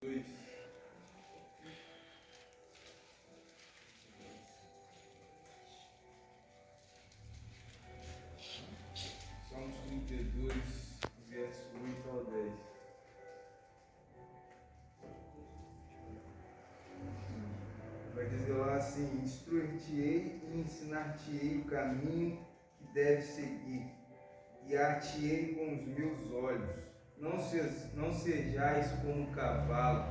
2. Salmos 32, verso 8 ao 10. Vai dizer lá assim: instruir-te-ei e ensinar-te-ei o caminho que deves seguir, guiar-te-ei com os meus olhos. Não sejais como o cavalo,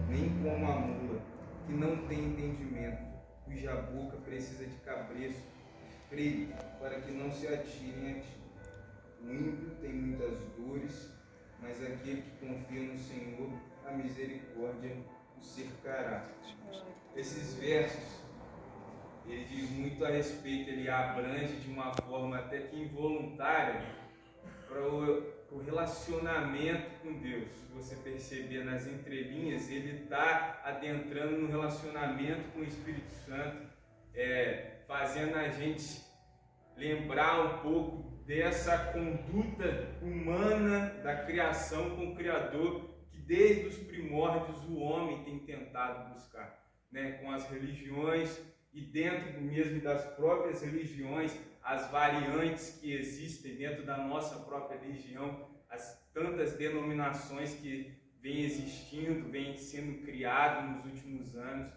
nem como a mula, que não tem entendimento, cuja boca precisa de cabresto e freio, para que não se atirem a ti. O ímpio tem muitas dores, mas aquele que confia no Senhor, a misericórdia o cercará. Esses versos, ele diz muito a respeito, ele abrange de uma forma até que involuntária para o relacionamento com Deus. Se você perceber nas entrelinhas, ele está adentrando no relacionamento com o Espírito Santo, fazendo a gente lembrar um pouco dessa conduta humana da criação com o Criador, que desde os primórdios o homem tem tentado buscar, com as religiões e dentro mesmo das próprias religiões, as variantes que existem dentro da nossa própria religião, as tantas denominações que vêm existindo, vêm sendo criadas nos últimos anos,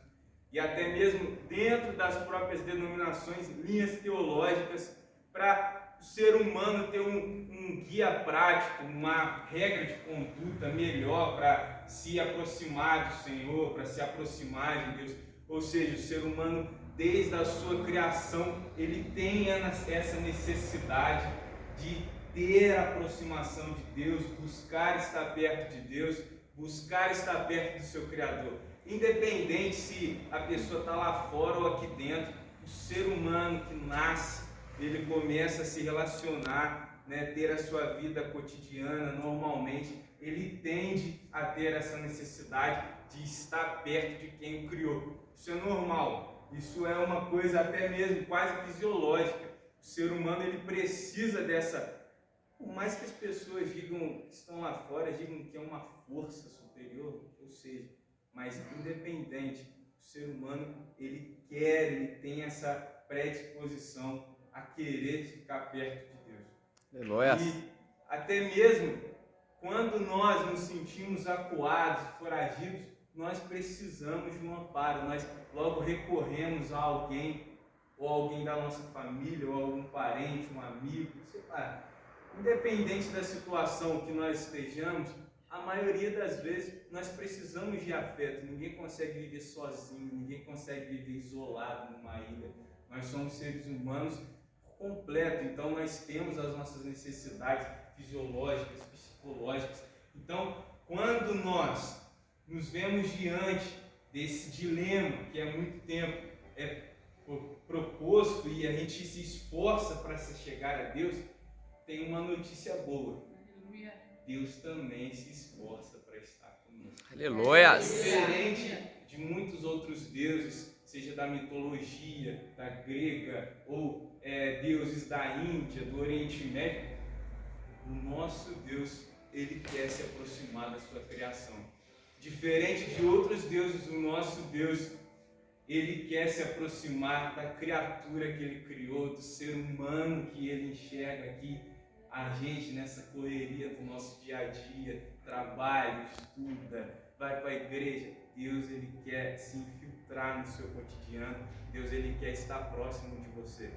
e até mesmo dentro das próprias denominações, linhas teológicas, para o ser humano ter um guia prático, uma regra de conduta melhor para se aproximar do Senhor, para se aproximar de Deus. Ou seja, o ser humano, desde a sua criação, ele tem essa necessidade de ter a aproximação de Deus, buscar estar perto de Deus, buscar estar perto do seu Criador. Independente se a pessoa está lá fora ou aqui dentro, o ser humano que nasce, ele começa a se relacionar, ter a sua vida cotidiana normalmente, ele tende a ter essa necessidade de estar perto de quem o criou. Isso é normal, isso é uma coisa até mesmo quase fisiológica. O ser humano, ele precisa dessa, por mais que as pessoas digam que estão lá fora, digam que é uma força superior, ou seja, mas independente, o ser humano, ele tem essa predisposição a querer ficar perto de Deus. Aleluia. E até mesmo quando nós nos sentimos acuados, foragidos, nós precisamos de um amparo, nós logo recorremos a alguém, ou alguém da nossa família, ou algum parente, um amigo, sei lá. Independente da situação que nós estejamos, a maioria das vezes nós precisamos de afeto. Ninguém consegue viver sozinho, ninguém consegue viver isolado numa ilha. Nós somos seres humanos completos, então nós temos as nossas necessidades fisiológicas, psicológicas. Então, quando nós nos vemos diante desse dilema que há muito tempo é proposto e a gente se esforça para se chegar a Deus, tem uma notícia boa. Deus também se esforça para estar conosco. Aleluia. Diferente de muitos outros deuses, seja da mitologia, da grega, ou deuses da Índia, do Oriente Médio, o nosso Deus, ele quer se aproximar da sua criação. Diferente de outros deuses, o nosso Deus, ele quer se aproximar da criatura que ele criou, do ser humano que ele enxerga aqui, a gente nessa correria do nosso dia a dia, trabalha, estuda, vai para a igreja. Deus, ele quer se infiltrar no seu cotidiano. Deus, ele quer estar próximo de você.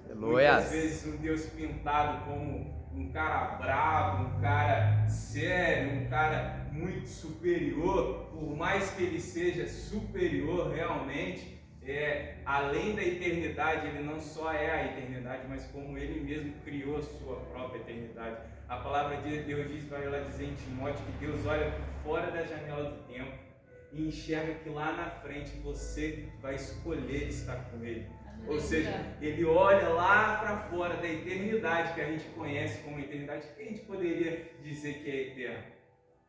Aleluia. Muitas vezes um Deus pintado como um cara bravo, um cara sério, um cara muito superior, por mais que ele seja superior realmente, além da eternidade, ele não só é a eternidade, mas como ele mesmo criou a sua própria eternidade. A palavra de Deus diz, vai lá dizer em Timóteo, que Deus olha por fora da janela do tempo e enxerga que lá na frente você vai escolher estar com ele. Ou seja, ele olha lá para fora da eternidade que a gente conhece como eternidade, que a gente poderia dizer que é eterno.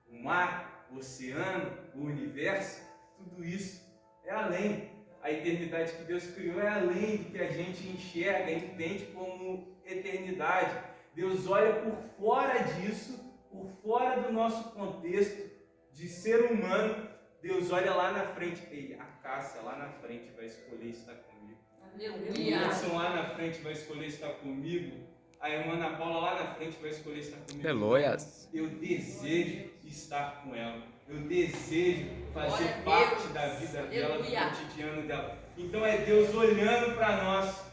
O mar, o oceano, o universo, tudo isso é além. A eternidade que Deus criou é além do que a gente enxerga, entende como eternidade. Deus olha por fora disso, por fora do nosso contexto de ser humano, Deus olha lá na frente, ei, a Cássia lá na frente vai escolher estar comigo. O Hudson lá na frente vai escolher estar comigo. A irmã Ana Paula lá na frente vai escolher estar comigo. Aleluias. Eu desejo estar com ela. Eu desejo fazer parte da vida dela, do cotidiano dela. Então é Deus olhando para nós,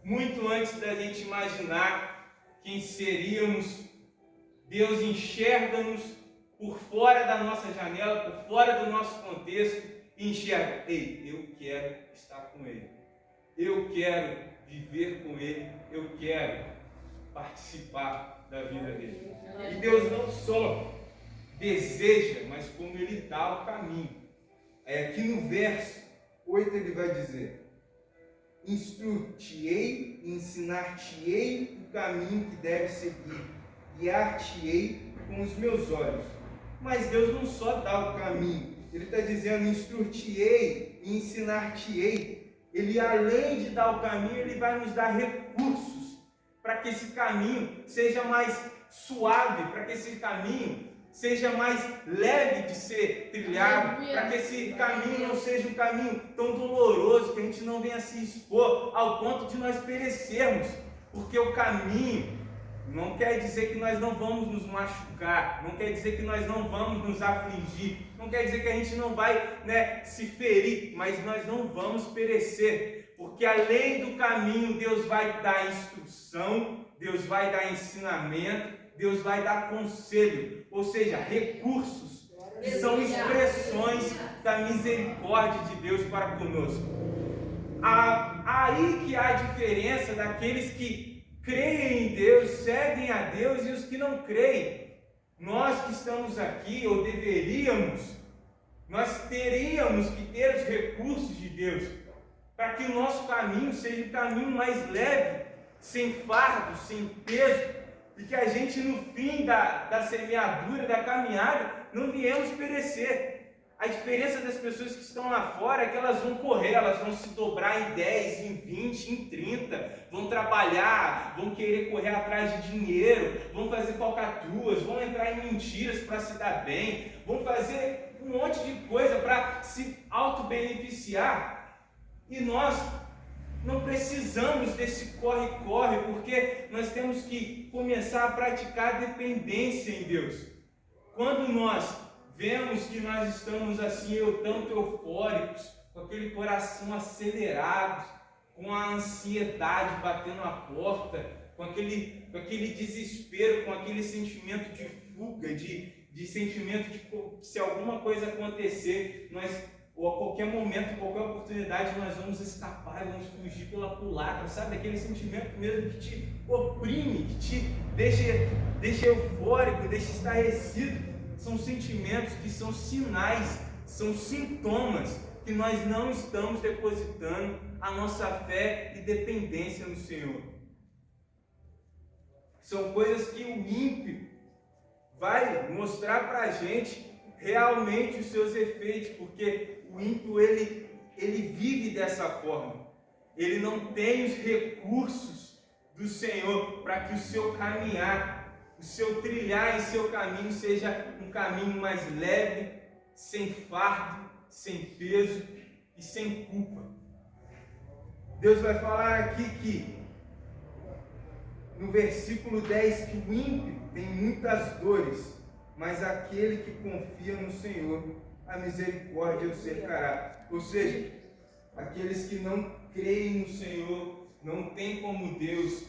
muito antes da gente imaginar quem seríamos. Deus enxerga-nos por fora da nossa janela, por fora do nosso contexto, e enxerga, ei, eu quero estar com Ele. Eu quero viver com Ele. Eu quero participar da vida dele. E Deus não só deseja, mas como Ele dá o caminho. Aqui no verso 8 ele vai dizer: instruir-te-ei e ensinar-te-ei o caminho que deves seguir, guiar-te-ei com os meus olhos. Mas Deus não só dá O caminho, ele está dizendo: instruir-te-ei e ensinar-te-ei. Ele, além de dar o caminho, Ele vai nos dar recursos para que esse caminho seja mais suave, para que esse caminho seja mais leve de ser trilhado, para que esse caminho não seja um caminho tão doloroso, que a gente não venha se expor ao ponto de nós perecermos, porque o caminho não quer dizer que nós não vamos nos machucar, não quer dizer que nós não vamos nos afligir, não quer dizer que a gente não vai, se ferir, mas nós não vamos perecer, porque além do caminho Deus vai dar instrução, Deus vai dar ensinamento, Deus vai dar conselho, ou seja, recursos que são expressões da misericórdia de Deus para conosco. Aí que há a diferença daqueles que creem em Deus, seguem a Deus, e os que não creem. Nós que estamos aqui, ou deveríamos, nós teríamos que ter os recursos de Deus, para que o nosso caminho seja um caminho mais leve, sem fardo, sem peso, e que a gente no fim da semeadura, da caminhada, não viemos perecer. A diferença das pessoas que estão lá fora é que elas vão correr, elas vão se dobrar em 10, em 20, em 30, vão trabalhar, vão querer correr atrás de dinheiro, vão fazer falcatruas, vão entrar em mentiras para se dar bem, vão fazer um monte de coisa para se auto-beneficiar. E nós não precisamos desse corre-corre, porque nós temos que começar a praticar a dependência em Deus. Quando nós vemos que nós estamos assim, tanto eufóricos, com aquele coração acelerado, com a ansiedade batendo a porta, com aquele desespero, com aquele sentimento de fuga, de sentimento de que se alguma coisa acontecer, ou a qualquer momento, qualquer oportunidade, nós vamos escapar, vamos fugir pela culatra, sabe? Aquele sentimento mesmo que te oprime, que te deixa eufórico, deixa estarrecido. São sentimentos que são sinais, são sintomas que nós não estamos depositando a nossa fé e dependência no Senhor. São coisas que o ímpio vai mostrar para a gente realmente os seus efeitos, porque o ímpio ele vive dessa forma. Ele não tem os recursos do Senhor para que o seu caminhar, o seu trilhar em seu caminho seja um caminho mais leve, sem fardo, sem peso e sem culpa. Deus vai falar aqui que no versículo 10 que o ímpio tem muitas dores, mas aquele que confia no Senhor, a misericórdia o cercará. Ou seja, aqueles que não creem no Senhor, não têm como Deus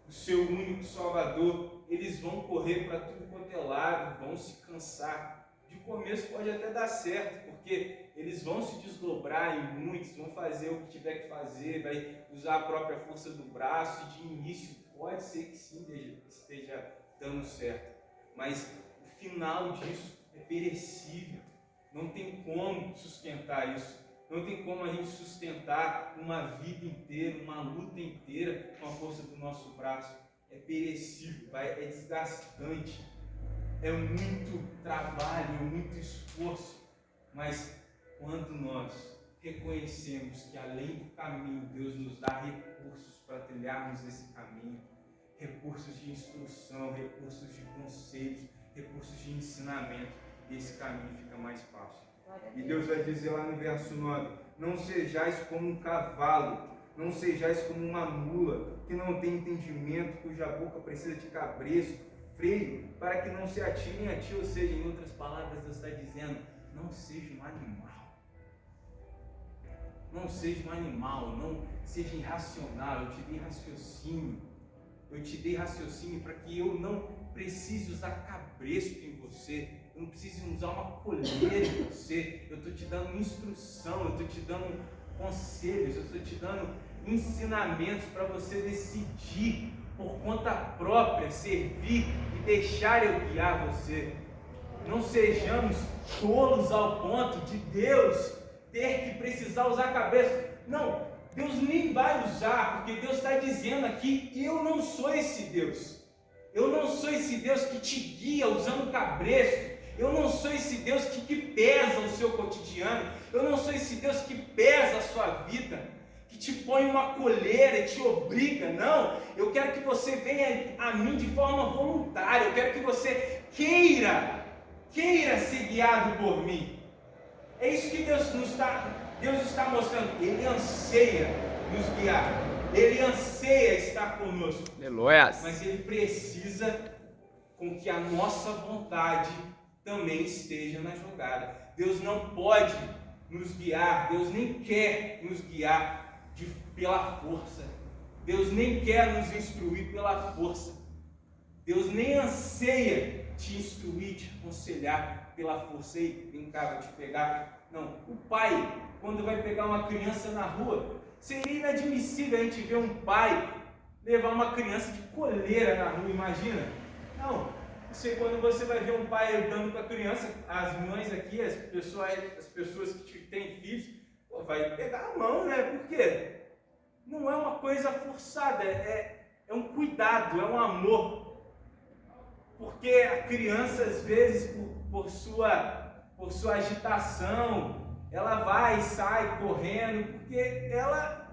o seu único Salvador, eles vão correr para tudo quanto é lado, vão se cansar. De começo pode até dar certo, porque eles vão se desdobrar em muitos, vão fazer o que tiver que fazer, vai usar a própria força do braço, e de início pode ser que sim esteja dando certo, mas o final disso é perecível, não tem como sustentar isso, não tem como a gente sustentar uma vida inteira, uma luta inteira com a força do nosso braço. É perecível, é desgastante, é muito trabalho, é muito esforço, mas quando nós reconhecemos que além do caminho, Deus nos dá recursos para trilharmos esse caminho, recursos de instrução, recursos de conselhos, recursos de ensinamento, e esse caminho fica mais fácil. E Deus vai dizer lá no verso 9: não sejais como um cavalo, não sejais como uma mula, que não tem entendimento, cuja boca precisa de cabresto, freio, para que não se atirem a ti. Ou seja, em outras palavras, Deus está dizendo: não seja um animal. Não seja um animal, não seja irracional. Eu te dei raciocínio. Eu te dei raciocínio para que eu não precise usar cabresto em você. Eu não preciso usar uma coleira em você. Eu estou te dando instrução, eu estou te dando conselhos, eu estou te dando ensinamentos para você decidir por conta própria, servir e deixar eu guiar você. Não sejamos tolos ao ponto de Deus ter que precisar usar a cabeça. Não, Deus nem vai usar, porque Deus está dizendo aqui: eu não sou esse Deus. Eu não sou esse Deus que te guia usando cabresto. Eu não sou esse Deus que pesa o seu cotidiano. Eu não sou esse Deus que pesa a sua vida, que te põe uma coleira e te obriga. Não, eu quero que você venha a mim de forma voluntária. Eu quero que você queira ser guiado por mim. É isso que Deus está mostrando. Ele anseia nos guiar. Ele anseia estar conosco. Aleluia. Mas Ele precisa com que a nossa vontade também esteja na jogada. Deus não pode nos guiar, Deus nem quer nos guiar pela força. Deus nem quer nos instruir pela força. Deus nem anseia te instruir, te aconselhar pela força. Ei, vem cá, vou te pegar. Não, o pai, quando vai pegar uma criança na rua, seria inadmissível a gente ver um pai levar uma criança de coleira na rua, imagina? Não, quando você vai ver um pai andando com a criança, as mães aqui, as pessoas que têm filhos, vai pegar a mão, né? Por quê? Não é uma coisa forçada, é um cuidado, é um amor. Porque a criança, às vezes, por sua agitação, ela vai e sai correndo, porque ela,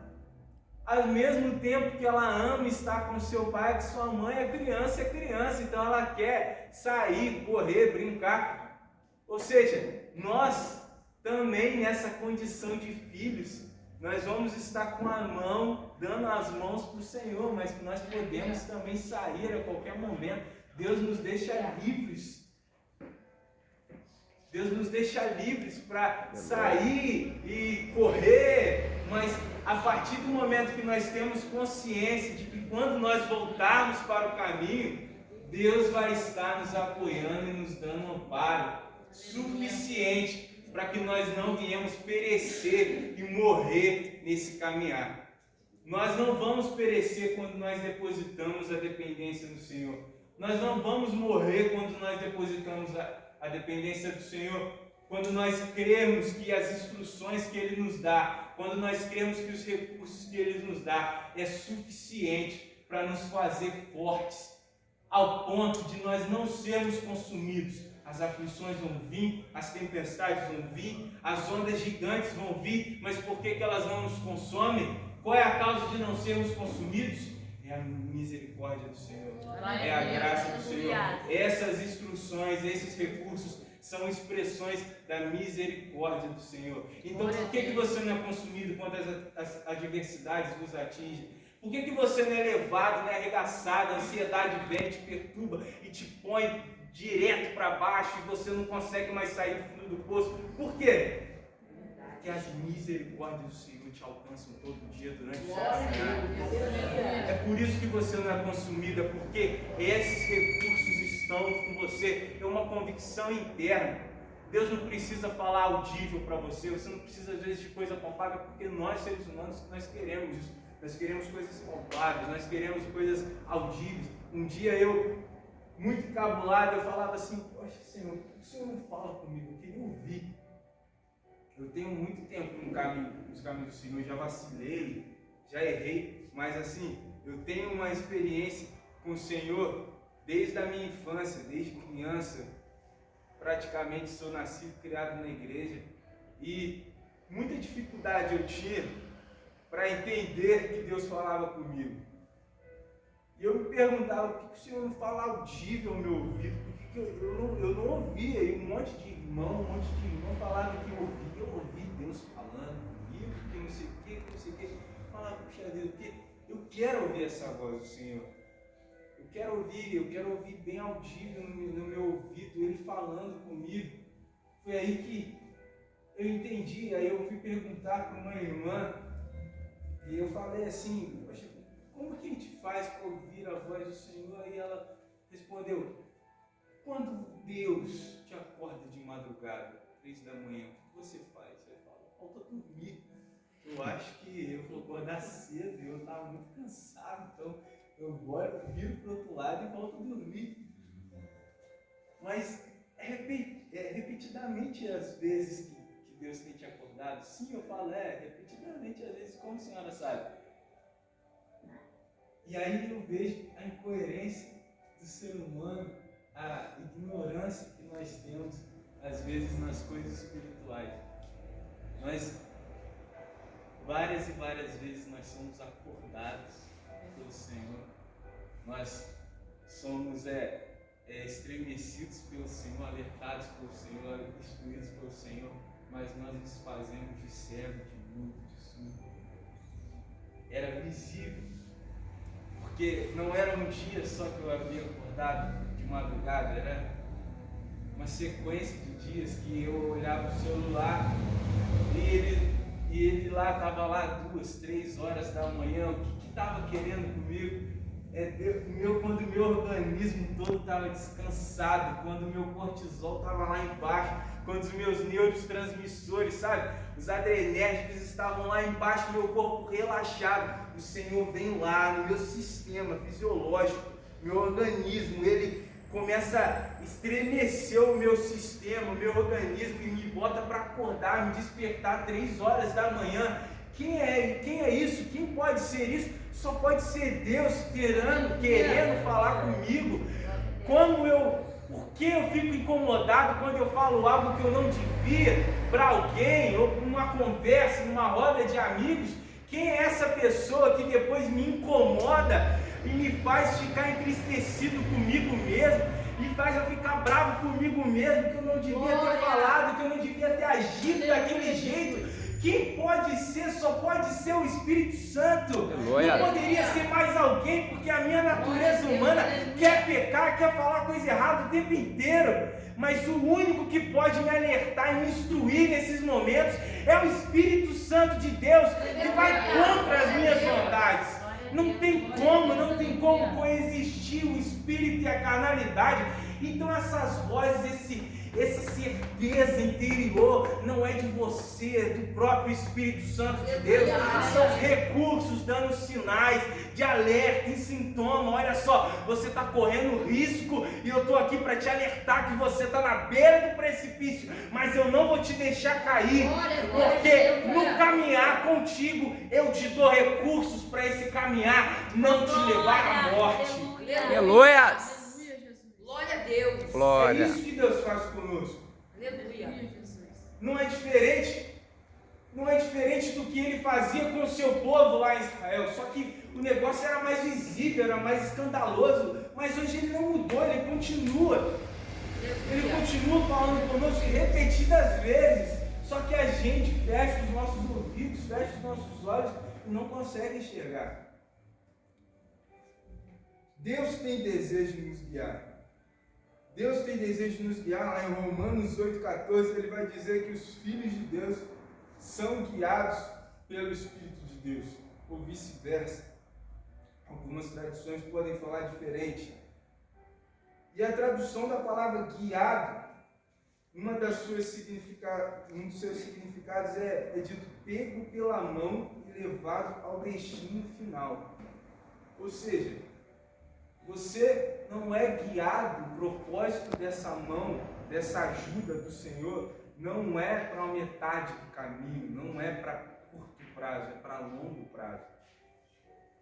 ao mesmo tempo que ela ama estar com seu pai, que sua mãe, é criança, então ela quer sair, correr, brincar. Ou seja, nós também nessa condição de filhos, nós vamos estar com a mão, dando as mãos para o Senhor, mas nós podemos também sair a qualquer momento. Deus nos deixa livres. Deus nos deixa livres para sair e correr, mas a partir do momento que nós temos consciência de que quando nós voltarmos para o caminho, Deus vai estar nos apoiando e nos dando um amparo suficiente para que nós não venhamos perecer e morrer nesse caminhar. Nós não vamos perecer quando nós depositamos a dependência no Senhor. Nós não vamos morrer quando nós depositamos a dependência do Senhor, quando nós cremos que as instruções que Ele nos dá, quando nós cremos que os recursos que Ele nos dá é suficiente para nos fazer fortes, ao ponto de nós não sermos consumidos. As aflições vão vir, as tempestades vão vir, as ondas gigantes vão vir, mas por que elas não nos consomem? Qual é a causa de não sermos consumidos? É a misericórdia do Senhor, é a graça do Senhor. Essas instruções, esses recursos são expressões da misericórdia do Senhor. Então, por que você não é consumido quando as adversidades vos atingem? Por que você não é levado, não é arregaçado, a ansiedade vem, te perturba e te põe direto para baixo e você não consegue mais sair do fundo do poço? Por quê? Porque as misericórdias do Senhor te alcançam todo dia durante o seu caminhar. É por isso que você não é consumida, porque esses recursos estão com você. É uma convicção interna. Deus não precisa falar audível para você. Você não precisa às vezes de coisa palpável, porque nós seres humanos nós queremos isso. Nós queremos coisas palpáveis, nós queremos coisas audíveis. Um dia eu, muito encabulado, eu falava assim: poxa, Senhor, por que o Senhor não fala comigo? Eu queria ouvir. Eu tenho muito tempo nos caminhos do Senhor, já vacilei, já errei, mas assim, eu tenho uma experiência com o Senhor desde a minha infância, desde criança. Praticamente sou nascido e criado na igreja, e muita dificuldade eu tinha para entender que Deus falava comigo. E eu me perguntava: por que o Senhor não fala audível ao meu ouvido? Por que que eu não ouvia, e um monte de irmão falava que eu ouvi Deus falando comigo, que não sei o que. Falava, puxa Deus, porque eu quero ouvir essa voz do Senhor. Eu quero ouvir bem audível no meu ouvido, Ele falando comigo. Foi aí que eu entendi, aí eu fui perguntar para uma irmã, e eu falei assim, poxa, como que a gente faz para ouvir a voz do Senhor? E ela respondeu, quando Deus te acorda de madrugada, 3 da manhã, o que você faz? Você fala, falta dormir. Eu acho que eu vou acordar cedo, eu estava muito cansado, então eu viro para o outro lado e volto a dormir. Mas repetidamente as vezes que Deus tem te acordado, sim, eu falo, repetidamente às vezes, como a senhora sabe. E aí eu vejo a incoerência do ser humano, a ignorância que nós temos, às vezes, nas coisas espirituais. Nós, várias e várias vezes, nós somos acordados pelo Senhor. Nós somos estremecidos pelo Senhor, alertados pelo Senhor, instruídos pelo Senhor, mas nós nos fazemos de cego, de mudo, de surdo. Era visível, porque não era um dia só que eu havia acordado de madrugada, era uma sequência de dias que eu olhava o celular e ele lá estava lá 2, 3 horas da manhã, o que estava querendo comigo? Quando o meu organismo todo estava descansado, quando o meu cortisol estava lá embaixo, quando os meus neurotransmissores, sabe, os adrenérgicos estavam lá embaixo, meu corpo relaxado, o Senhor vem lá no meu sistema fisiológico, meu organismo, Ele começa a estremecer o meu sistema, o meu organismo e me bota para acordar, me despertar 3 horas da manhã. Quem é isso? Quem pode ser isso? Só pode ser Deus querendo falar comigo. Por que eu fico incomodado quando eu falo algo que eu não devia para alguém, ou numa conversa, numa roda de amigos? Quem é essa pessoa que depois me incomoda e me faz ficar entristecido comigo mesmo, e faz eu ficar bravo comigo mesmo, que eu não devia ter falado, que eu não devia ter agido daquele jeito? Quem pode ser? Só pode ser o Espírito Santo. Não poderia ser mais alguém, porque a minha natureza humana quer pecar, quer falar coisa errada o tempo inteiro. Mas o único que pode me alertar e me instruir nesses momentos é o Espírito Santo de Deus, que vai contra as minhas vontades. Não tem como coexistir o Espírito e a carnalidade. Então essas vozes, essa certeza interior não é de você, é do próprio Espírito Santo de Deus. São os recursos dando sinais de alerta e sintoma. Olha só, você está correndo risco e eu estou aqui para te alertar que você está na beira do precipício, mas eu não vou te deixar cair, porque no caminhar contigo eu te dou recursos para esse caminhar não te levar à morte. Aleluia! Glória a Deus. Glória. É isso que Deus faz conosco. Aleluia. Não é diferente do que ele fazia com o seu povo lá em Israel. Só que o negócio era mais visível, era mais escandaloso. Mas hoje ele não mudou, ele continua. Ele continua falando conosco repetidas vezes. Só que a gente fecha os nossos ouvidos, fecha os nossos olhos e não consegue enxergar. Deus tem desejo de nos guiar. Deus tem desejo de nos guiar. Lá em Romanos 8,14, ele vai dizer que os filhos de Deus são guiados pelo Espírito de Deus, ou vice-versa. Algumas traduções podem falar diferente. E a tradução da palavra guiado, um dos seus significados é dito pego pela mão e levado ao destino final. Ou seja, você não é guiado, o propósito dessa mão, dessa ajuda do Senhor, não é para a metade do caminho, não é para curto prazo, é para longo prazo.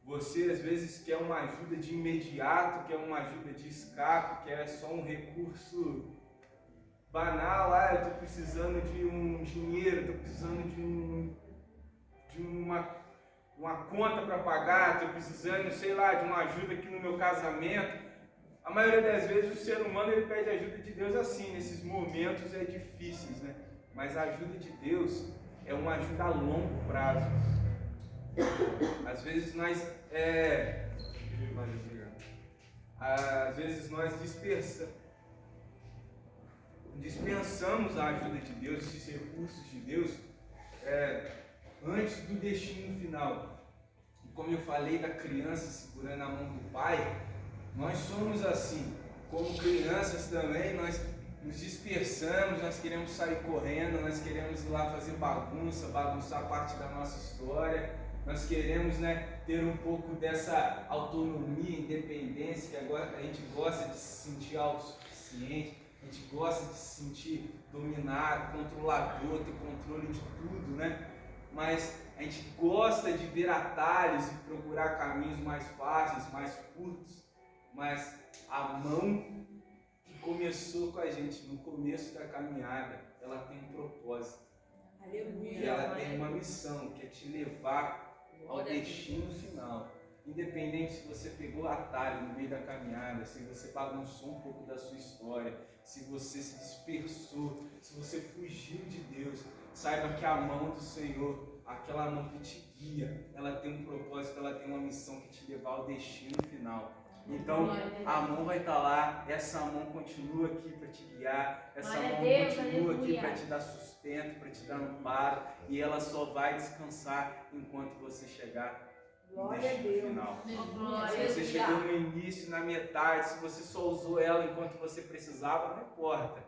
Você às vezes quer uma ajuda de imediato, quer uma ajuda de escape, quer só um recurso banal, eu estou precisando de um dinheiro, estou precisando de uma conta para pagar, estou precisando, de uma ajuda aqui no meu casamento. A maioria das vezes o ser humano ele pede ajuda de Deus assim, nesses momentos difíceis, né? Mas a ajuda de Deus é uma ajuda a longo prazo. Às vezes nós dispensamos a ajuda de Deus, esses recursos de Deus, antes do destino final. E como eu falei da criança segurando a mão do pai, nós somos assim. Como crianças também, nós nos dispersamos, nós queremos sair correndo, nós queremos ir lá fazer bagunçar parte da nossa história. Nós queremos, ter um pouco dessa autonomia, independência, que agora a gente gosta de se sentir autossuficiente, a gente gosta de se sentir dominado, controlador, ter controle de tudo, Mas a gente gosta de ver atalhos e procurar caminhos mais fáceis, mais curtos, mas a mão que começou com a gente no começo da caminhada, ela tem um propósito. Aleluia. E ela tem uma missão, que é te levar ao destino final. Independente se você pegou atalho no meio da caminhada, se você bagunçou um pouco da sua história, se você se dispersou, se você fugiu de Deus, saiba que a mão do Senhor, aquela mão que te guia, ela tem um propósito, ela tem uma missão que te levar ao destino final. Então, a mão vai estar lá, essa mão continua aqui para te guiar, essa mão continua aqui para te dar sustento, para te dar amparo, e ela só vai descansar enquanto você chegar no destino final. Se você chegou no início, na metade, se você só usou ela enquanto você precisava, não importa.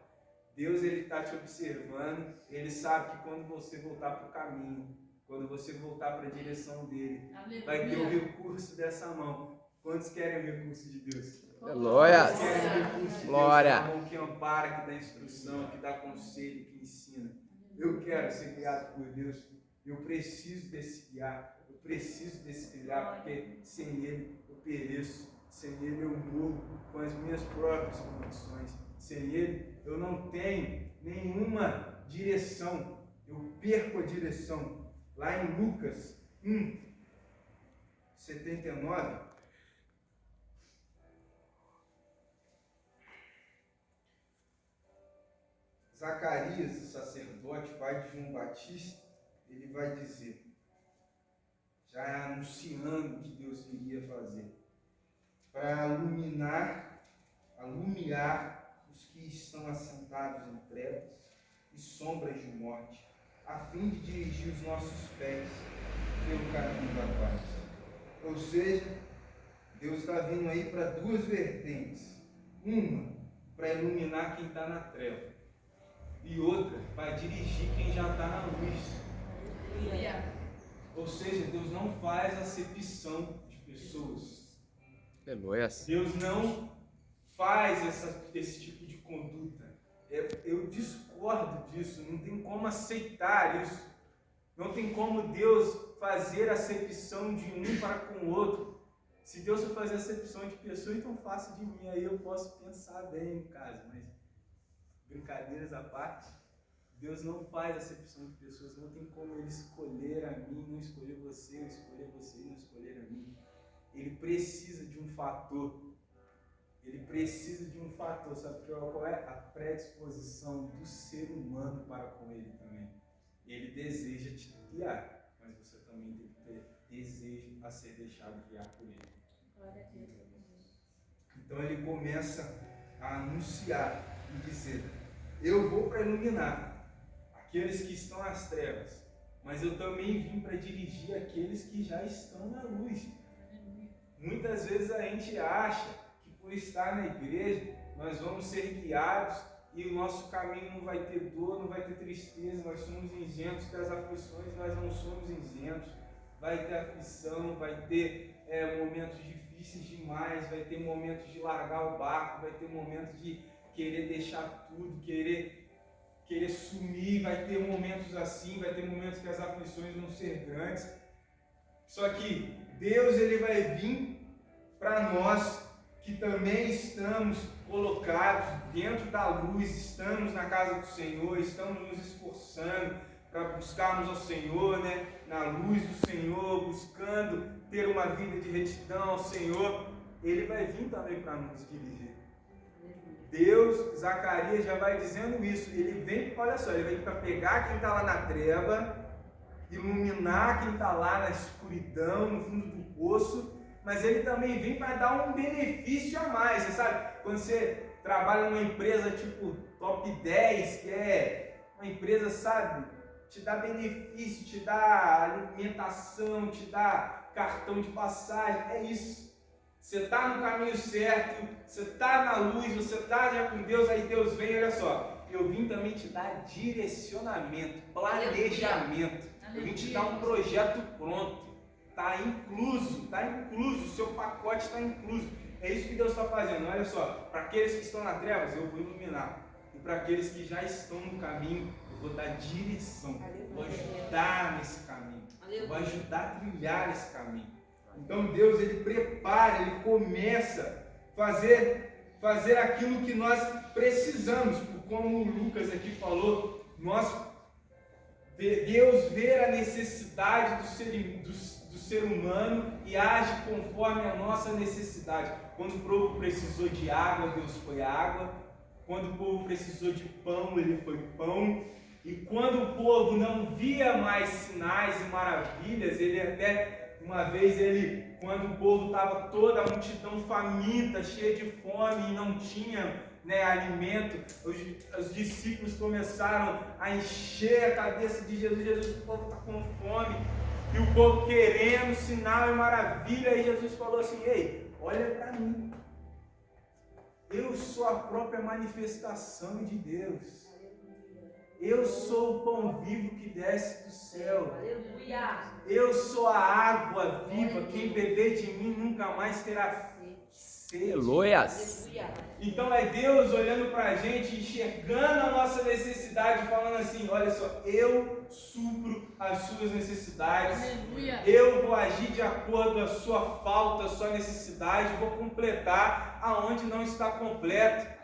Deus está te observando, Ele sabe que quando você voltar para o caminho, quando você voltar para a direção dele, vai ter o recurso dessa mão. Quantos querem o recurso de Deus? Aleluia. Quantos querem o recurso de Glória. Deus? A mão que ampara, que dá instrução, que dá conselho, que ensina. Eu quero ser guiado por Deus. Eu preciso desse guiar. Eu preciso desse guiar, porque sem Ele eu pereço. Sem Ele eu morro com as minhas próprias condições. Sem Ele eu não tenho nenhuma direção. Eu perco a direção. Lá em Lucas 1:79, Zacarias, o sacerdote, pai de João Batista, ele vai dizer, já anunciando o que Deus queria fazer, para alumiar os que estão assentados em trevas e sombras de morte, a fim de dirigir os nossos pés pelo caminho da paz. Ou seja, Deus está vindo aí para duas vertentes. Uma, para iluminar quem está na treva. E outra, para dirigir quem já está na luz. Ou seja, Deus não faz acepção de pessoas. Aleluia. Deus não faz esse tipo de conduta. Eu discordo disso, não tem como aceitar isso. Não tem como Deus fazer acepção de um para com o outro. Se Deus for fazer acepção de pessoa, então faça de mim, aí eu posso pensar bem no caso, mas brincadeiras à parte, Deus não faz acepção de pessoas, não tem como Ele escolher a mim, não escolher você, não escolher você, não escolher a mim. Ele precisa de um fator. Sabe qual é? A predisposição do ser humano para com Ele também. Ele deseja te guiar, mas você também tem que ter desejo a ser deixado guiar por Ele. Então ele começa a anunciar e dizer, eu vou para iluminar aqueles que estão nas trevas, mas eu também vim para dirigir aqueles que já estão na luz. Muitas vezes a gente acha que por estar na igreja nós vamos ser guiados e o nosso caminho não vai ter dor, não vai ter tristeza, nós somos isentos das aflições, nós não somos isentos. Vai ter aflição, vai ter momentos difíceis demais, vai ter momentos de largar o barco, vai ter momentos de querer deixar tudo, querer sumir, vai ter momentos assim, vai ter momentos que as aflições vão ser grandes. Só que Deus ele vai vir para nós que também estamos colocados dentro da luz, estamos na casa do Senhor, estamos nos esforçando para buscarmos ao Senhor, na luz do Senhor, buscando ter uma vida de retidão ao Senhor. Ele vai vir também para nos dirigir. Deus, Zacarias já vai dizendo isso. Ele vem, olha só, ele vem para pegar quem está lá na treva, iluminar quem está lá na escuridão, no fundo do poço, mas ele também vem para dar um benefício a mais. Você sabe, quando você trabalha numa empresa tipo top 10, que é uma empresa, sabe, te dá benefício, te dá alimentação, te dá cartão de passagem, é isso. Você está no caminho certo, você está na luz, você está já com Deus, aí Deus vem, olha só, eu vim também te dar direcionamento, planejamento, eu vim te dar um projeto pronto, está incluso, o seu pacote está incluso. É isso que Deus está fazendo, olha só, para aqueles que estão nas trevas, eu vou iluminar, e para aqueles que já estão no caminho, eu vou dar direção, vou ajudar nesse caminho, vou ajudar a trilhar esse caminho. Então Deus, ele prepara, ele começa a fazer aquilo que nós precisamos, como o Lucas aqui falou, Deus vê a necessidade do ser humano e age conforme a nossa necessidade. Quando o povo precisou de água, Deus foi água. Quando o povo precisou de pão, ele foi pão. E quando o povo não via mais sinais e maravilhas, ele até... Uma vez quando o povo estava toda a multidão faminta, cheia de fome e não tinha alimento, os discípulos começaram a encher a cabeça de Jesus. O povo está com fome, e o povo querendo sinal e maravilha, e Jesus falou assim: ei, olha para mim, eu sou a própria manifestação de Deus. Eu sou o pão vivo que desce do céu. Aleluia. Eu sou a água viva. Quem beber de mim nunca mais terá sede. Aleluia. Então é Deus olhando para a gente, enxergando a nossa necessidade, falando assim: olha só, eu supro as suas necessidades. Aleluia. Eu vou agir de acordo com a sua falta, a sua necessidade. Vou completar aonde não está completo.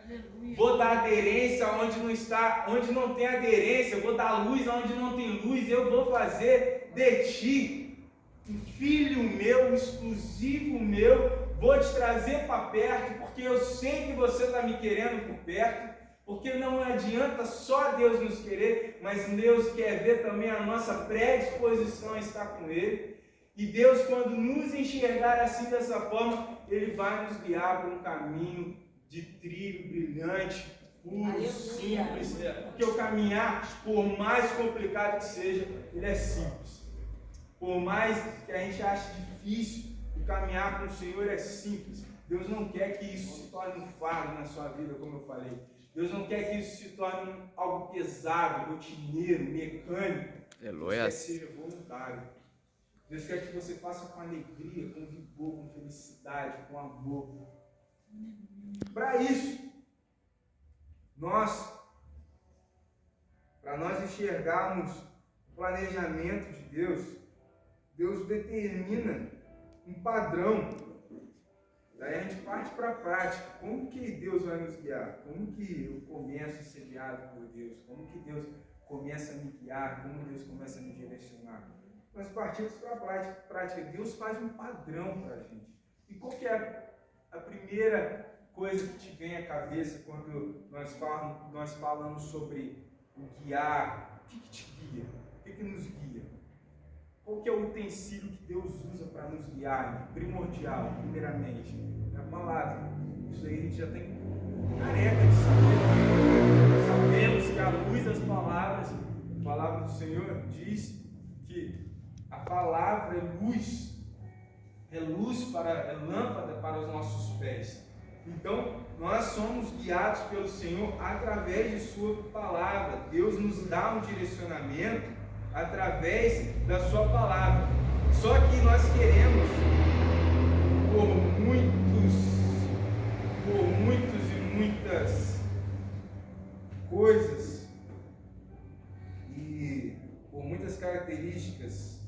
Vou dar aderência onde não está, onde não tem aderência. Vou dar luz onde não tem luz. Eu vou fazer de ti um filho meu, exclusivo meu. Vou te trazer para perto, porque eu sei que você está me querendo por perto. Porque não adianta só Deus nos querer, mas Deus quer ver também a nossa predisposição a estar com Ele. E Deus, quando nos enxergar assim, dessa forma, Ele vai nos guiar para um caminho de trilho brilhante, puro, simples, porque o caminhar, por mais complicado que seja, ele é simples. Por mais que a gente ache difícil, o caminhar com o Senhor é simples. Deus não quer que isso se torne um fardo na sua vida, como eu falei. Deus não quer que isso se torne algo pesado, rotineiro, mecânico. Deus quer que seja voluntário. Deus quer que você faça com alegria, com vigor, com felicidade, com amor. Para isso, para nós enxergarmos o planejamento de Deus, Deus determina um padrão. Daí a gente parte para a prática. Como que Deus vai nos guiar? Como que eu começo a ser guiado por Deus? Como que Deus começa a me guiar? Como Deus começa a me direcionar? Nós partimos para a prática. Deus faz um padrão para a gente. E qual que é a primeira coisa que te vem à cabeça quando nós falamos sobre o guiar? O que te guia? O que nos guia? Qual que é o utensílio que Deus usa para nos guiar? Primordial, primeiramente, é a palavra. Isso aí a gente já tem careca de saber. Sabemos que à luz das palavras, a palavra do Senhor diz que a palavra é luz. É lâmpada para os nossos pés. Então, nós somos guiados pelo Senhor através de sua palavra. Deus nos dá um direcionamento através da sua palavra. Só que nós queremos, por muitas coisas e por muitas características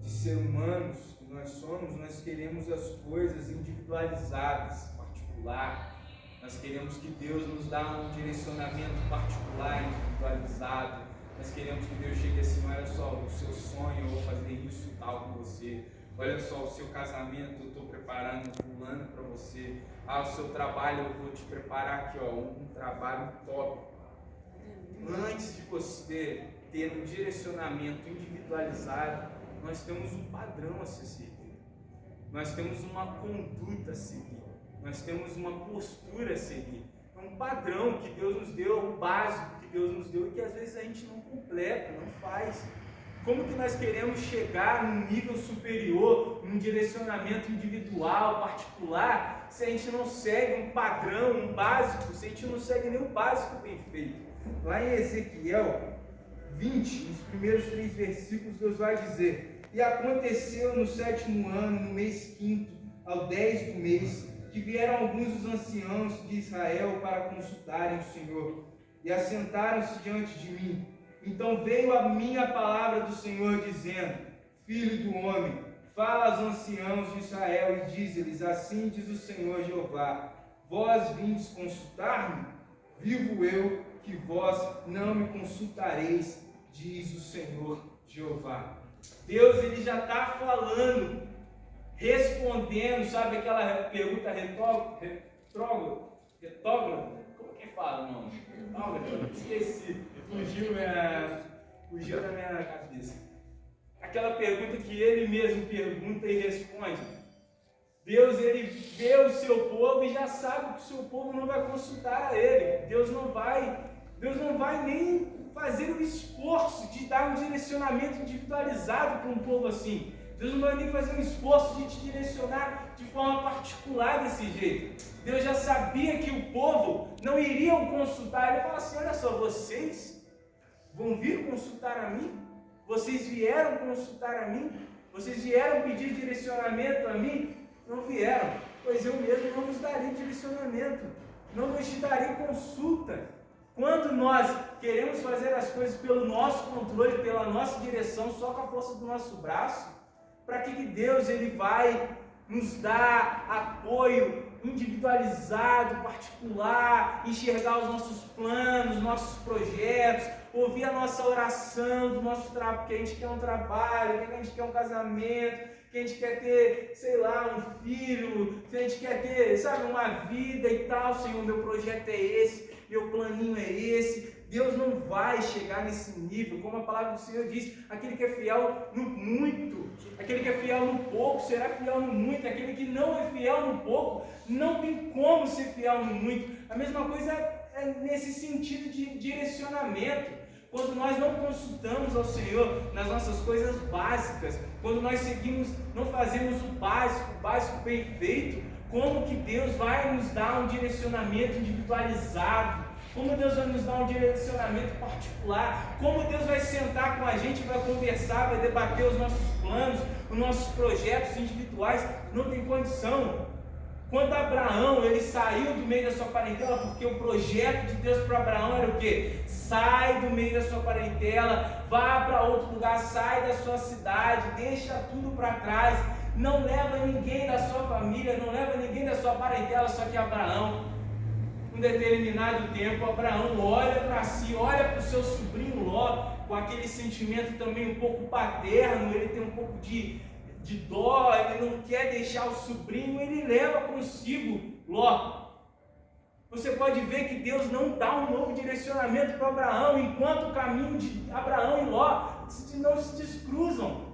de ser humanos que nós somos, nós queremos as coisas individualizadas, particular. Nós queremos que Deus nos dê um direcionamento particular, individualizado. Nós queremos que Deus chegue assim: olha só, o seu sonho, eu vou fazer isso e tal com você. Olha só, o seu casamento eu estou preparando fulano para você. O seu trabalho eu vou te preparar aqui, ó, um trabalho top. Antes de você ter um direcionamento individualizado, nós temos um padrão a ser seguido. Nós temos uma conduta a seguir. Nós temos uma postura a seguir. É um padrão que Deus nos deu, o básico que Deus nos deu e que às vezes a gente não completa, não faz. Como que nós queremos chegar num nível superior, num direcionamento individual, particular, se a gente não segue um padrão, um básico, se a gente não segue nem o básico bem feito? Lá em Ezequiel 20, nos primeiros 3 versículos, Deus vai dizer: e aconteceu no 7º ano, no mês 5º, ao 10 do mês, que vieram alguns dos anciãos de Israel para consultarem o Senhor, e assentaram-se diante de mim. Então veio a minha palavra do Senhor, dizendo: Filho do homem, fala aos anciãos de Israel e dize-lhes: assim diz o Senhor Jeová, vós vindes consultar-me? Vivo eu que vós não me consultareis, diz o Senhor Jeová. Deus, ele já está falando, respondendo, sabe aquela pergunta retógrada? Como que fala o nome? Esqueci, fugiu da minha cabeça. Aquela pergunta que ele mesmo pergunta e responde. Deus, ele vê o seu povo e já sabe que o seu povo não vai consultar a ele. Deus não vai nem fazer o esforço de dar um direcionamento individualizado para um povo assim. Deus não vai nem fazer um esforço de te direcionar de forma particular desse jeito. Deus já sabia que o povo não iriam consultar. Ele fala assim: olha só, vocês vão vir consultar a mim? Vocês vieram consultar a mim? Vocês vieram pedir direcionamento a mim? Não vieram, pois eu mesmo não vos darei direcionamento, não vos darei consulta. Quando nós queremos fazer as coisas pelo nosso controle, pela nossa direção, só com a força do nosso braço, para que Deus ele vai nos dar apoio individualizado, particular, enxergar os nossos planos, nossos projetos, ouvir a nossa oração do nosso trabalho, que a gente quer um trabalho, que a gente quer um casamento, que a gente quer ter, sei lá, um filho, que a gente quer ter, sabe, uma vida e tal. Senhor, meu projeto é esse, meu planinho é esse. Deus não vai chegar nesse nível, como a palavra do Senhor diz: aquele que é fiel no muito, aquele que é fiel no pouco, será fiel no muito. Aquele que não é fiel no pouco, não tem como ser fiel no muito. A mesma coisa é nesse sentido de direcionamento. Quando nós não consultamos ao Senhor nas nossas coisas básicas, quando nós seguimos, não fazemos o básico bem feito, como que Deus vai nos dar um direcionamento individualizado? Como Deus vai nos dar um direcionamento particular? Como Deus vai sentar com a gente, vai conversar, vai debater os nossos planos, os nossos projetos individuais? Não tem condição. Quando Abraão ele saiu do meio da sua parentela, porque o projeto de Deus para Abraão era o quê? Sai do meio da sua parentela, vá para outro lugar, sai da sua cidade, deixa tudo para trás, não leva ninguém da sua família, não leva ninguém da sua parentela. Só que Abraão, um determinado tempo, Abraão olha para si, olha para o seu sobrinho Ló, com aquele sentimento também um pouco paterno, ele tem um pouco de dó, ele não quer deixar o sobrinho, ele leva consigo Ló. Você pode ver que Deus não dá um novo direcionamento para Abraão, enquanto o caminho de Abraão e Ló não se descruzam.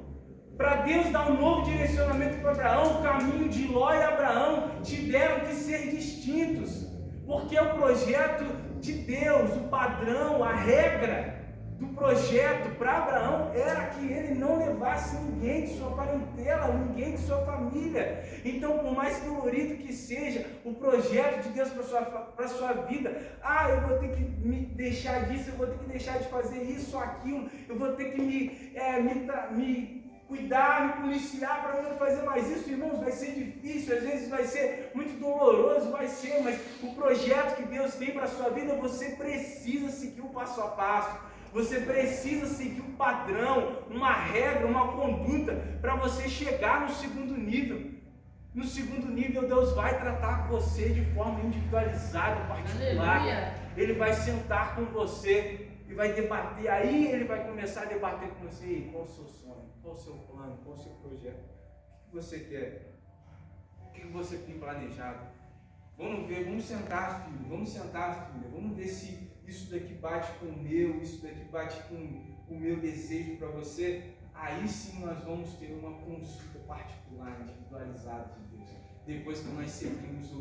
Para Deus dar um novo direcionamento para Abraão, o caminho de Ló e Abraão tiveram que ser distintos, porque o projeto de Deus, o padrão, a regra do projeto para Abraão era que ele não levasse ninguém de sua parentela, ninguém de sua família. Então, por mais dolorido que seja o projeto de Deus para a sua vida, eu vou ter que me deixar disso, eu vou ter que deixar de fazer isso ou aquilo, eu vou ter que me cuidar, me policiar para não fazer mais isso. Irmãos, vai ser difícil, às vezes vai ser muito doloroso, vai ser, mas o projeto que Deus tem para a sua vida, você precisa seguir o passo a passo. Você precisa seguir um padrão, uma regra, uma conduta para você chegar no segundo nível. No segundo nível, Deus vai tratar com você de forma individualizada, particular. Aleluia. Ele vai sentar com você e vai debater. Aí ele vai começar a debater com você: qual o seu sonho, qual o seu plano, qual o seu projeto, o que que você quer? O que você tem planejado? Vamos ver, vamos sentar, filho, vamos sentar, filha, vamos ver se isso daqui bate com o meu, isso daqui bate com o meu desejo para você. Aí sim nós vamos ter uma consulta particular, individualizada de Deus. Depois que nós seguimos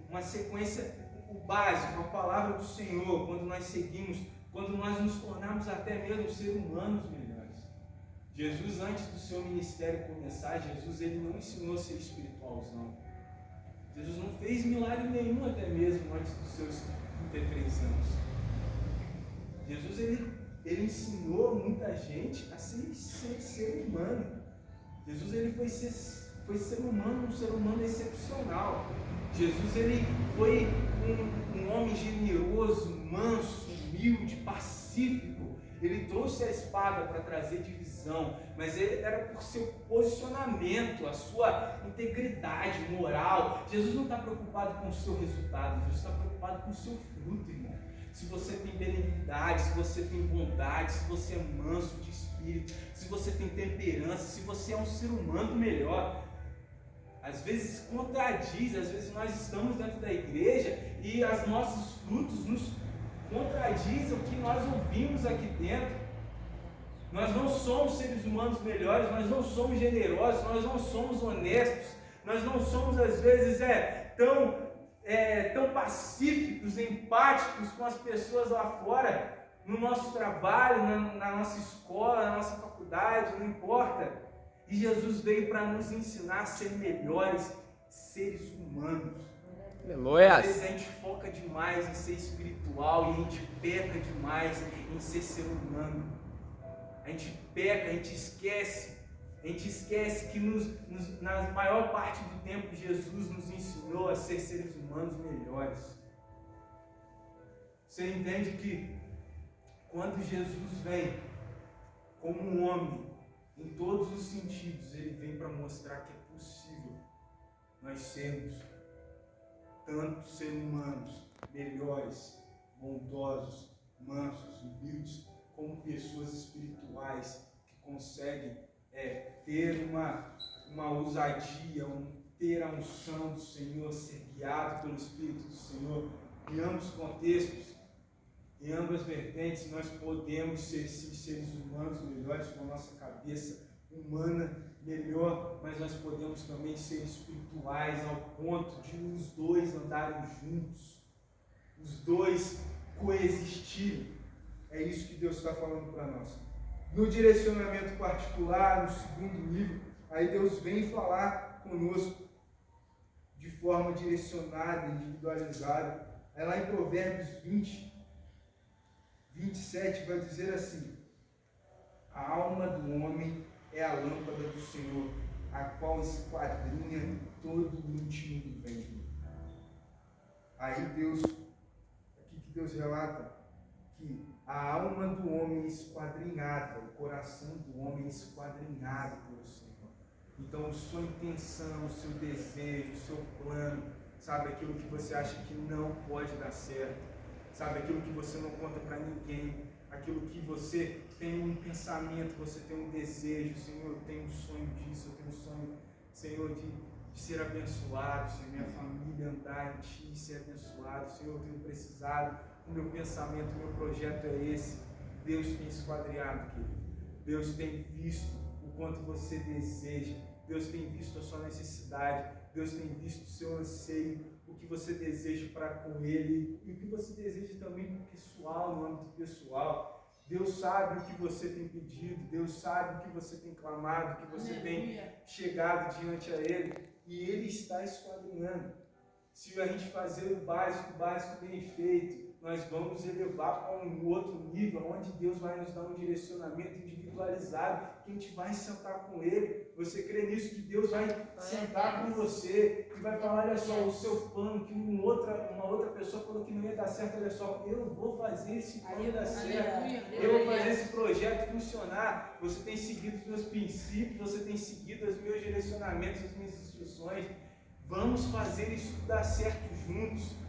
uma sequência, o básico, a palavra do Senhor, quando nós seguimos, quando nós nos tornarmos até mesmo seres humanos melhores. Jesus, antes do seu ministério começar, Jesus ele não ensinou a ser espiritualzão. Jesus não fez milagre nenhum até mesmo antes dos seus 33 anos. Jesus ele ensinou muita gente a ser humano. Jesus ele foi ser humano, um ser humano excepcional. Jesus ele foi um homem generoso, manso, humilde, pacífico. Ele trouxe a espada para trazer divisão, mas ele era por seu posicionamento, a sua integridade moral. Jesus não está preocupado com o seu resultado, Jesus está preocupado com o seu fruto, irmão. Se você tem benignidade, se você tem bondade, se você é manso de espírito, se você tem temperança, se você é um ser humano melhor. Às vezes contradiz, às vezes nós estamos dentro da igreja e os nossos frutos nos contradizem o que nós ouvimos aqui dentro. Nós não somos seres humanos melhores, nós não somos generosos, nós não somos honestos, nós não somos às vezes tão pacíficos, empáticos com as pessoas lá fora, no nosso trabalho, na nossa escola, na nossa faculdade, não importa. E Jesus veio para nos ensinar a ser melhores seres humanos. Aleluia. Às vezes a gente foca demais em ser espiritual e a gente peca demais em ser ser humano. A gente peca, a gente esquece que na maior parte do tempo Jesus nos ensinou a ser seres humanos melhores. Você entende que quando Jesus vem como um homem, em todos os sentidos, ele vem para mostrar que é possível nós sermos tanto seres humanos melhores, bondosos, mansos, humildes, como pessoas espirituais que conseguem ter uma ousadia, ter a unção do Senhor, ser guiado pelo Espírito do Senhor. Em ambos os contextos, em ambas as vertentes, nós podemos ser sim, seres humanos melhores, com a nossa cabeça humana melhor, mas nós podemos também ser espirituais ao ponto de os dois andarem juntos, os dois coexistirem. É isso que Deus está falando para nós. No direcionamento particular, no segundo nível, aí Deus vem falar conosco de forma direcionada, individualizada. É lá em Provérbios 27 vai dizer assim: a alma do homem é a lâmpada do Senhor, a qual esquadrinha todo o íntimo do ventre. Aí Deus, aqui que Deus relata que a alma do homem é esquadrinhada, o coração do homem é esquadrinhado pelo Senhor. Então, a sua intenção, o seu desejo, o seu plano, sabe, aquilo que você acha que não pode dar certo, sabe, aquilo que você não conta para ninguém, aquilo que você tem um pensamento, você tem um desejo, Senhor, eu tenho um sonho disso, eu tenho um sonho, Senhor, de ser abençoado, Senhor, minha família andar em Ti, ser abençoado, Senhor, eu tenho precisado, o meu pensamento, o meu projeto é esse. Deus tem esquadriado, querido. Deus tem visto o quanto você deseja, Deus tem visto a sua necessidade, Deus tem visto o seu anseio, o que você deseja para com Ele e o que você deseja também no pessoal, no âmbito pessoal. Deus sabe o que você tem pedido, Deus sabe o que você tem clamado, o que você tem chegado diante a Ele, e Ele está esquadrinhando. Se a gente fazer o básico bem feito, nós vamos elevar para um outro nível, onde Deus vai nos dar um direcionamento individualizado, que a gente vai sentar com Ele. Você crê nisso, que Deus vai sentar com você e vai falar, olha só, o seu plano, que uma outra pessoa falou que não ia dar certo, olha só, eu vou fazer esse plano dar certo, eu vou fazer esse projeto funcionar. Você tem seguido os meus princípios, você tem seguido os meus direcionamentos, as minhas instruções. Vamos fazer isso dar certo juntos.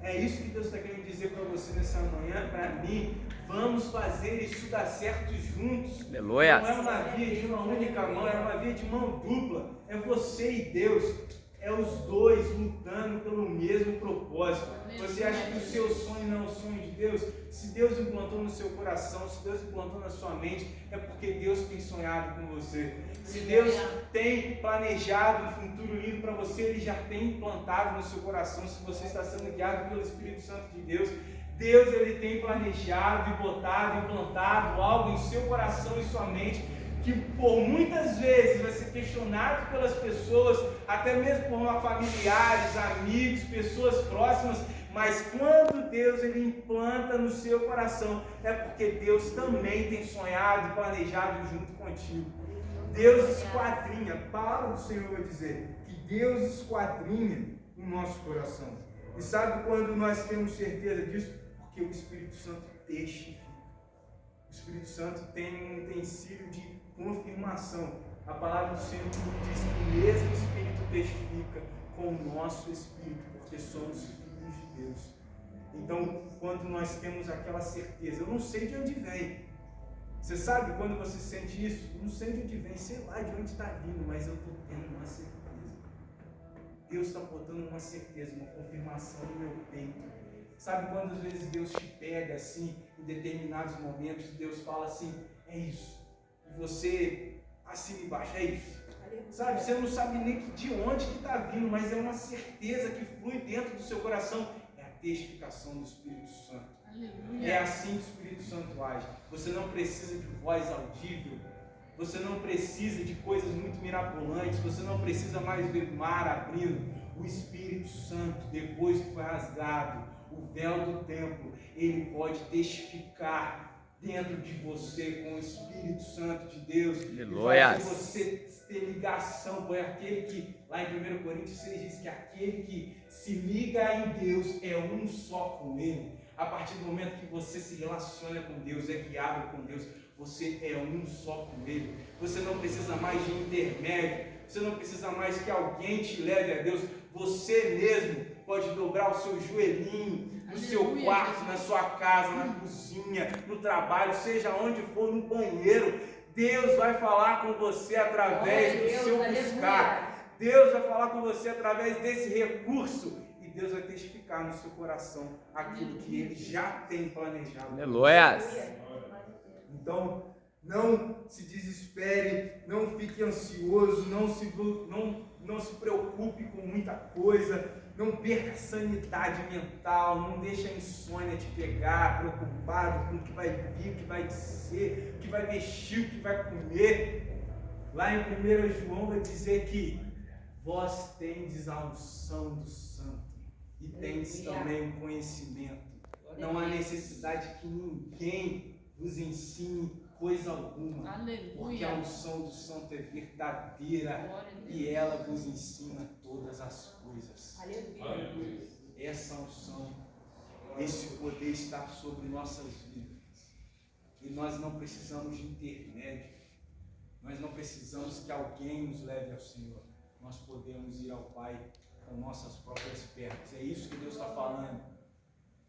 É isso que Deus está querendo dizer para você nessa manhã, para mim. Vamos fazer isso dar certo juntos. Aleluia. Não é uma via de uma única mão, é uma via de mão dupla. É você e Deus. É os dois lutando pelo mesmo propósito. Você acha que o seu sonho não é o sonho de Deus? Se Deus implantou no seu coração, se Deus implantou na sua mente, é porque Deus tem sonhado com você. Se Deus tem planejado um futuro lindo para você, Ele já tem implantado no seu coração. Se você está sendo guiado pelo Espírito Santo de Deus, Deus ele tem planejado e botado, implantado algo em seu coração e sua mente, que por muitas vezes vai ser questionado pelas pessoas, até mesmo por familiares, amigos, pessoas próximas, mas quando Deus ele implanta no seu coração, é porque Deus também tem sonhado e planejado junto contigo. Deus esquadrinha, a palavra do Senhor vai dizer, que Deus esquadrinha o nosso coração. E sabe quando nós temos certeza disso? Porque o Espírito Santo testifica. O Espírito Santo tem um utensílio de confirmação. A palavra do Senhor diz que o mesmo Espírito testifica com o nosso Espírito, porque somos filhos de Deus. Então, quando nós temos aquela certeza, eu não sei de onde vem. Você sabe quando você sente isso? Eu não sei de onde vem, sei lá de onde está vindo, mas eu estou tendo uma certeza. Deus está botando uma certeza, uma confirmação no meu peito. Sabe quando às vezes Deus te pega assim, em determinados momentos, Deus fala assim, é isso. E você, acima e embaixo, é isso. Sabe, você não sabe nem de onde que está vindo, mas é uma certeza que flui dentro do seu coração. É a testificação do Espírito Santo. Aleluia. É assim que o Espírito Santo age. Você não precisa de voz audível. Você não precisa de coisas muito mirabolantes. Você não precisa mais ver mar abrindo. O Espírito Santo, depois que foi rasgado o véu do templo, ele pode testificar dentro de você com o Espírito Santo de Deus. Aleluia. E você ter ligação com aquele que, lá em 1 Coríntios 6 diz que aquele que se liga em Deus é um só com Ele. A partir do momento que você se relaciona com Deus, é guiado com Deus, você é um só com Ele. Você não precisa mais de intermédio, você não precisa mais que alguém te leve a Deus. Você mesmo pode dobrar o seu joelhinho no seu quarto, na sua casa, na cozinha, no trabalho, seja onde for, no banheiro. Deus vai falar com você através do seu buscar. Deus vai falar com você através desse recurso. E Deus vai testificar no seu coração aquilo que Ele já tem planejado. Aleluia. Então, não se desespere, não fique ansioso, não se preocupe com muita coisa, não perca a sanidade mental, não deixe a insônia te pegar, preocupado com o que vai vir, o que vai ser, o que vai vestir, o que vai comer. Lá em 1 João vai dizer que vós tendes a unção do Santo e tendes também o conhecimento. Não há necessidade que ninguém vos ensine coisa alguma, porque a unção do Santo é verdadeira e ela vos ensina todas as coisas. Essa unção, esse poder está sobre nossas vidas e nós não precisamos de intermédio, nós não precisamos que alguém nos leve ao Senhor, nós podemos ir ao Pai com nossas próprias pernas. É isso que Deus está falando.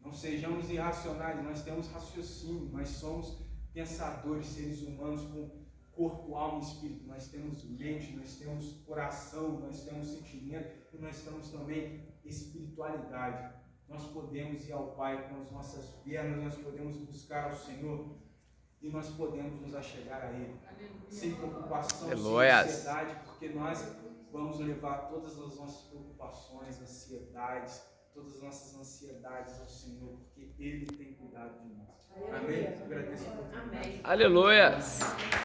Não sejamos irracionais, nós temos raciocínio, nós somos pensadores, seres humanos com corpo, alma e espírito. Nós temos mente, nós temos coração, nós temos sentimento e nós temos também espiritualidade. Nós podemos ir ao Pai com as nossas pernas, nós podemos buscar ao Senhor e nós podemos nos achegar a Ele. Sem preocupação, Aleluia. sem ansiedade, porque nós vamos levar todas as nossas preocupações, ansiedades, todas as nossas ansiedades ao Senhor, porque Ele tem cuidado de nós. Amém? Agradeço a oportunidade. Aleluia.